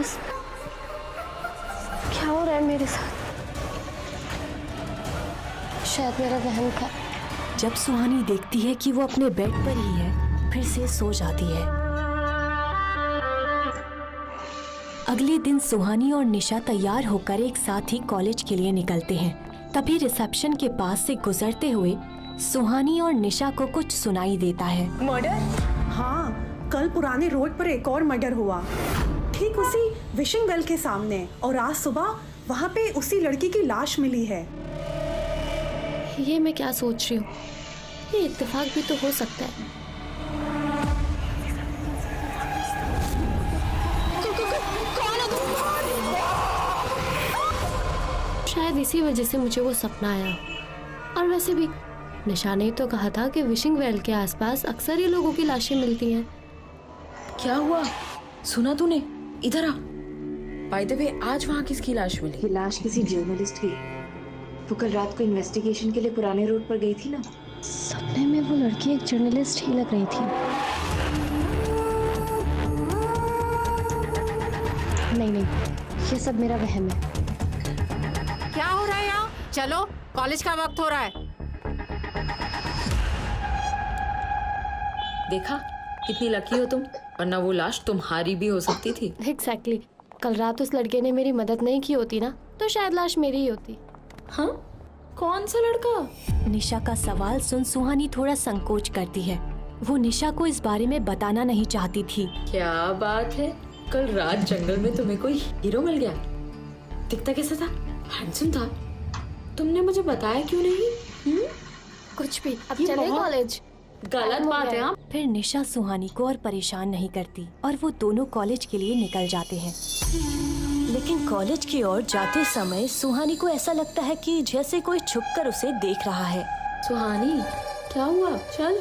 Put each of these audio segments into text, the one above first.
Please. क्या हो रहा है मेरे साथ? शायद मेरा वहम था। जब सुहानी देखती है कि वो अपने बेड पर ही है, फिर से सो जाती है। अगले दिन सुहानी और निशा तैयार होकर एक साथ ही कॉलेज के लिए निकलते हैं। तभी रिसेप्शन के पास से गुजरते हुए सुहानी और निशा को कुछ सुनाई देता है। मर्डर? हाँ, कल पुराने रोड पर एक और मर्डर हुआ, ठीक उसी विशिंग वेल के सामने, और आज सुबह वहाँ पे उसी लड़की की लाश मिली है। ये मैं क्या सोच रही हूँ? ये इत्तेफाक भी तो हो सकता है। शायद इसी वजह से मुझे वो सपना आया। और वैसे भी निशा ने तो कहा था कि विशिंग वेल के आसपास अक्सर ही लोगों की लाशें मिलती हैं। क्या हुआ? सुना तूने? इधर आ। बाय द वे, आज वहाँ किसकी लाश मिली? ये लाश किसी जर्नलिस्ट की। वो कल रात को इन्वेस्टिगेशन के लिए पुराने रोड पर गई थी ना। सपने में वो लड़की एक जर्नलिस्ट ही लग रही थी। नहीं, ये सब मेरा वहम है। क्या हो रहा है यहाँ? चलो, कॉलेज का वक्त हो रहा है। देखा कितनी लकी हो तुम, वरना वो लाश तुम्हारी भी हो सकती थी। एग्जैक्टली। कल रात उस लड़के ने मेरी मदद नहीं की होती ना, तो शायद लाश मेरी ही होती। हाँ? कौन सा लड़का? निशा का सवाल सुन सुहानी थोड़ा संकोच करती है। वो निशा को इस बारे में बताना नहीं चाहती थी। क्या बात है, कल रात जंगल में तुम्हें कोई हीरो मिल गया? दिखता कैसा था? हैंडसम था। तुमने मुझे बताया क्यों नहीं? कुछ भी। अब चले कॉलेज। गलत बात है। फिर निशा सुहानी को और परेशान नहीं करती और वो दोनों कॉलेज के लिए निकल जाते हैं। लेकिन कॉलेज की ओर जाते समय सुहानी को ऐसा लगता है कि जैसे कोई छुपकर उसे देख रहा है। सुहानी, क्या हुआ? चल।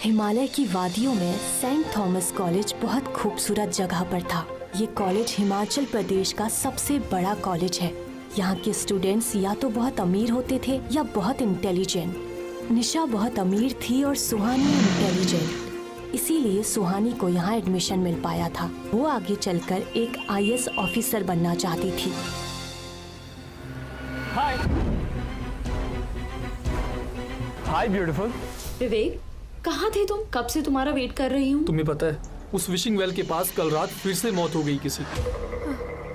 हिमालय की वादियों में सेंट थॉमस कॉलेज बहुत खूबसूरत जगह पर था। ये कॉलेज हिमाचल प्रदेश का सबसे बड़ा कॉलेज है। यहाँ के स्टूडेंट्स या तो बहुत अमीर होते थे या बहुत इंटेलिजेंट। निशा बहुत अमीर थी और सुहानी इंटेलिजेंट, इसीलिए सुहानी को यहाँ एडमिशन मिल पाया था। वो आगे चलकर एक आईएएस ऑफिसर बनना चाहती थी। हाय हाय ब्यूटीफुल। विवेक, कहाँ थे तुम? कब से तुम्हारा वेट कर रही हूँ। तुम्हें पता है उस विशिंग वेल के पास कल रात फिर से मौत हो गई किसी की।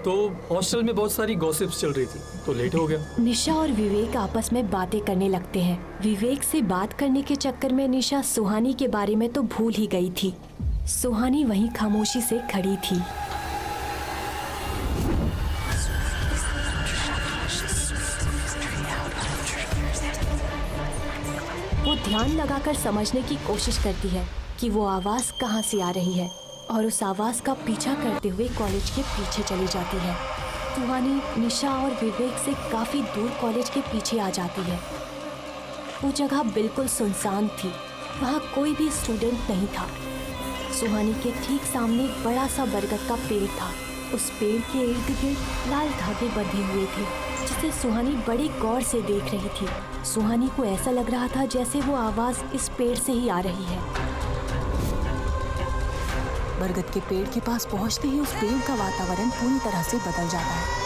तो हॉस्टल में बहुत सारी गॉसिप्स चल रही थी तो लेट हो गया। निशा और विवेक आपस में बातें करने लगते हैं। विवेक से बात करने के चक्कर में निशा सुहानी के बारे में तो भूल ही गई थी। सुहानी वहीं खामोशी से खड़ी थी। वो ध्यान लगाकर समझने की कोशिश करती है कि वो आवाज कहाँ से आ रही है और उस आवाज का पीछा करते हुए कॉलेज के पीछे चली जाती है। सुहानी निशा और विवेक से काफी दूर कॉलेज के पीछे आ जाती है। वो जगह बिल्कुल सुनसान थी, वहाँ कोई भी स्टूडेंट नहीं था। सुहानी के ठीक सामने एक बड़ा सा बरगद का पेड़ था। उस पेड़ के इर्द गिर्द लाल धागे बंधे हुए थे, जिसे सुहानी बड़ी गौर से देख रही थी। सुहानी को ऐसा लग रहा था जैसे वो आवाज इस पेड़ से ही आ रही है। बरगद के पेड़ के पास पहुंचते ही उस पेड़ का वातावरण पूरी तरह से बदल जाता है।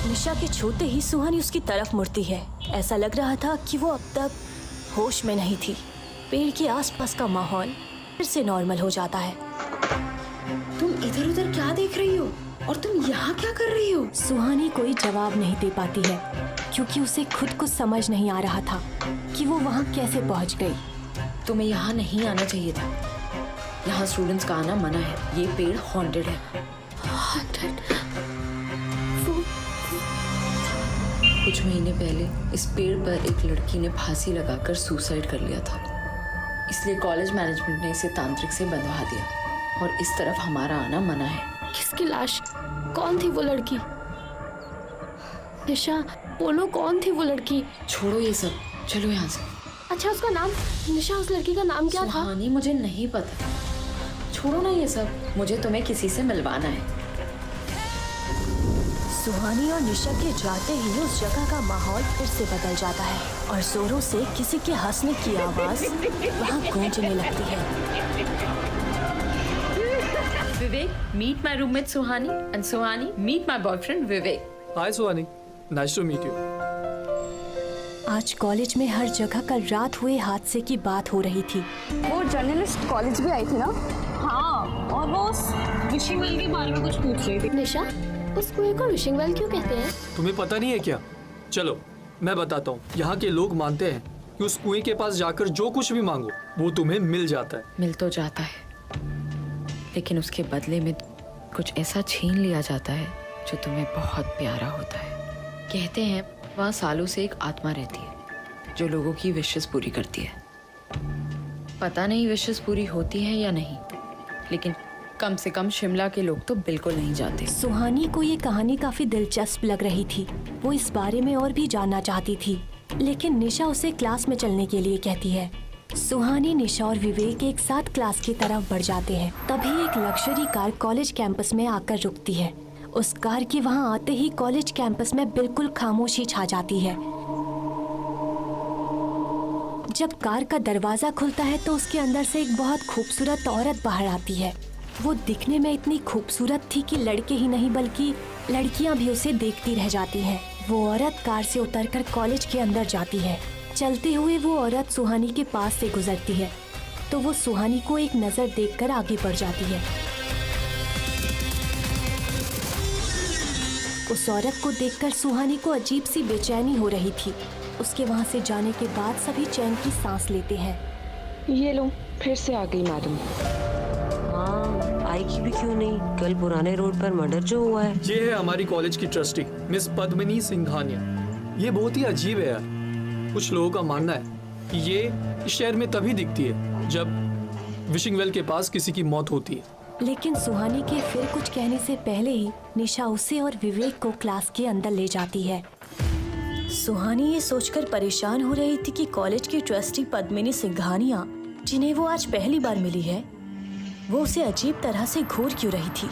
निशा के छूते ही सुहानी उसकी तरफ मुड़ती है। ऐसा लग रहा था कि वो अब तक होश में नहीं थी। पेड़ के आसपास का माहौल फिर से नॉर्मल हो जाता है। तुम इधर उधर क्या देख रही हो और तुम यहाँ क्या कर रही हो? सुहानी कोई जवाब नहीं दे पाती है क्योंकि उसे खुद को समझ नहीं आ रहा था कि वो वहाँ कैसे पहुँच गई। तुम्हें यहाँ नहीं आना चाहिए था। यहाँ स्टूडेंट्स का आना मना है। ये पेड़ हॉन्टेड है। कुछ महीने पहले इस पेड़ पर एक लड़की ने फांसी लगाकर सुसाइड कर लिया था, इसलिए कॉलेज मैनेजमेंट ने इसे तांत्रिक से बंधवा दिया और इस तरफ हमारा आना मना है। किसकी लाश? कौन थी वो लड़की? निशा, बोलो कौन थी वो लड़की? छोड़ो ये सब, चलो यहाँ से। अच्छा उसका नाम, निशा उस लड़की का नाम क्या था? सुहानी, मुझे नहीं पता। छोड़ो ना ये सब, मुझे तुम्हें किसी से मिलवाना है। सुहानी और निशा के जाते ही उस जगह का माहौल फिर से बदल जाता है और जोरों से किसी के हंसने की आवाज वहाँ गूंजने लगती है। Vivek, meet my roommate Suhani, and Suhani meet my boyfriend Vivek. Hi Suhani, nice to meet you. आज कॉलेज में हर जगह कल रात हुए हादसे की बात हो रही थी। वो जर्नलिस्ट कॉलेज भी आई थी ना? हाँ, और वो उस विशिंग वेल के बारे में कुछ पूछ रही थी। निशा, उस कुएं को विशिंग वेल क्यों कहते हैं? तुम्हें पता नहीं है क्या? चलो मैं बताता हूँ। यहाँ के लोग मानते हैं कि उस कुएं के पास जाकर जो कुछ भी मांगो वो तुम्हें मिल जाता है। मिल तो जाता है, लेकिन उसके बदले में कुछ ऐसा छीन लिया जाता है जो तुम्हें बहुत प्यारा होता है। कहते हैं वहाँ सालों से एक आत्मा रहती है जो लोगों की विशेस पूरी करती है। पता नहीं विशेस पूरी होती है या नहीं, लेकिन कम से कम शिमला के लोग तो बिल्कुल नहीं जाते। सुहानी को ये कहानी काफी दिलचस्प लग रही थी। वो इस बारे में और भी जानना चाहती थी, लेकिन निशा उसे क्लास में चलने के लिए कहती है। सुहानी, निशा और विवेक एक साथ क्लास की तरफ बढ़ जाते हैं। तभी एक लग्जरी कार कॉलेज कैंपस में आकर रुकती है। उस कार के वहाँ आते ही कॉलेज कैंपस में बिल्कुल खामोशी छा जाती है। जब कार का दरवाजा खुलता है तो उसके अंदर से एक बहुत खूबसूरत औरत बाहर आती है। वो दिखने में इतनी खूबसूरत थी कि लड़के ही नहीं बल्कि लड़कियां भी उसे देखती रह जाती हैं। वो औरत कार से उतरकर कॉलेज के अंदर जाती है। चलते हुए वो औरत सुहानी के पास से गुजरती है तो वो सुहानी को एक नजर देखकर आगे बढ़ जाती है। उस औरत को देखकर सुहानी को अजीब सी बेचैनी हो रही थी। उसके वहाँ से जाने के बाद सभी चैन की सांस लेते हैं। ये लो, फिर से आ गई मैडम। हाँ, आएगी भी क्यों नहीं? कल पुराने रोड पर मर्डर जो हुआ है। ये है हमारी कॉलेज की ट्रस्टी मिस पद्मिनी सिंघानिया। ये बहुत ही अजीब है यार। कुछ लोगों का मानना है कि ये इस शहर में तभी दिखती है जब विशिंग वेल के पास किसी की मौत होती है। लेकिन सुहानी के फिर कुछ कहने से पहले ही निशा उसे और विवेक को क्लास के अंदर ले जाती है। सुहानी ये सोचकर परेशान हो रही थी कि कॉलेज की ट्रस्टी पद्मिनी सिंघानिया, जिन्हें वो आज पहली बार मिली है, वो उसे अजीब तरह से घूर क्यों रही थी।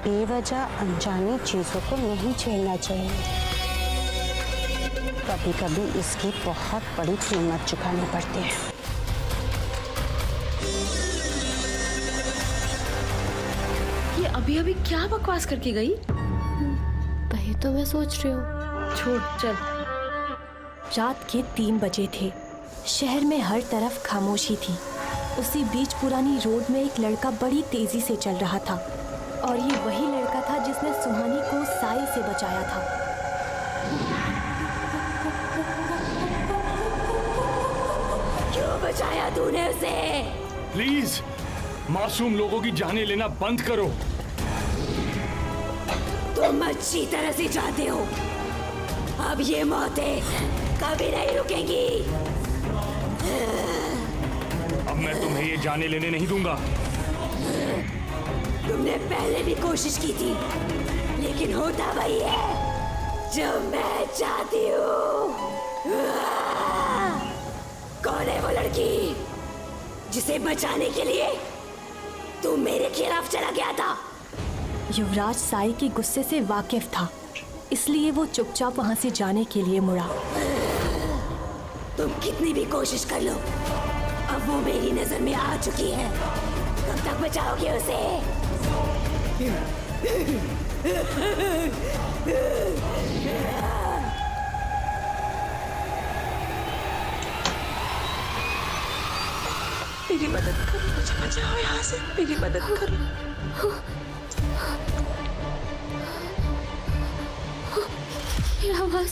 बेवजह अनजानी चीजों को नहीं छेड़ना चाहिए। कभी कभी इसकी बहुत बड़ी कीमत चुकानी पड़ती है। ये अभी अभी क्या बकवास करके गई? वही तो मैं सोच रही हूँ। छोड़, चल। रात के 3 बजे थे। शहर में हर तरफ खामोशी थी। उसी बीच पुरानी रोड में एक लड़का बड़ी तेजी से चल रहा था और ये वही लड़का था जिसने सुहानी को साई से बचाया था। क्यों बचाया तूने उसे? प्लीज मासूम लोगों की जानें लेना बंद करो। तुम अच्छी तरह से जानते हो अब ये मौतें कभी नहीं रुकेंगी। अब मैं तुम्हें ये जाने लेने नहीं दूंगा। तुमने पहले भी कोशिश की थी, लेकिन होता वही है जो मैं चाहती हूँ। कौन है वो लड़की जिसे बचाने के लिए तू मेरे खिलाफ चला गया था? युवराज साई के गुस्से से वाकिफ था, इसलिए वो चुपचाप वहाँ से जाने के लिए मुड़ा। तुम कितनी भी कोशिश कर लो, अब वो मेरी नजर में आ चुकी है। कब तक बचाओगे उसे? मेरी मदद करो, मुझे बचाओ यहाँ से। मेरी मदद करो। ये आवाज,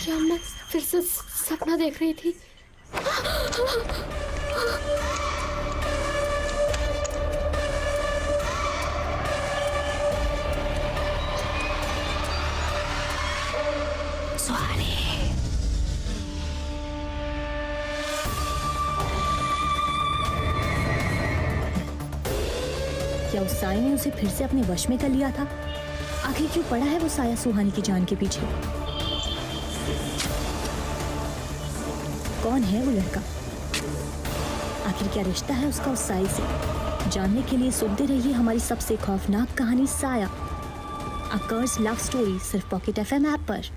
क्या मैं फिर से सपना देख रही थी? क्या उस साय ने उसे फिर से अपने वश में कर लिया था? आखिर क्यों पड़ा है वो साया सुहानी की जान के पीछे? कौन है वो लड़का? आखिर क्या रिश्ता है उसका उस साय से? जानने के लिए सुनते रहिए हमारी सबसे खौफनाक कहानी साया, अ कर्स लव स्टोरी, सिर्फ पॉकेट FM ऐप पर।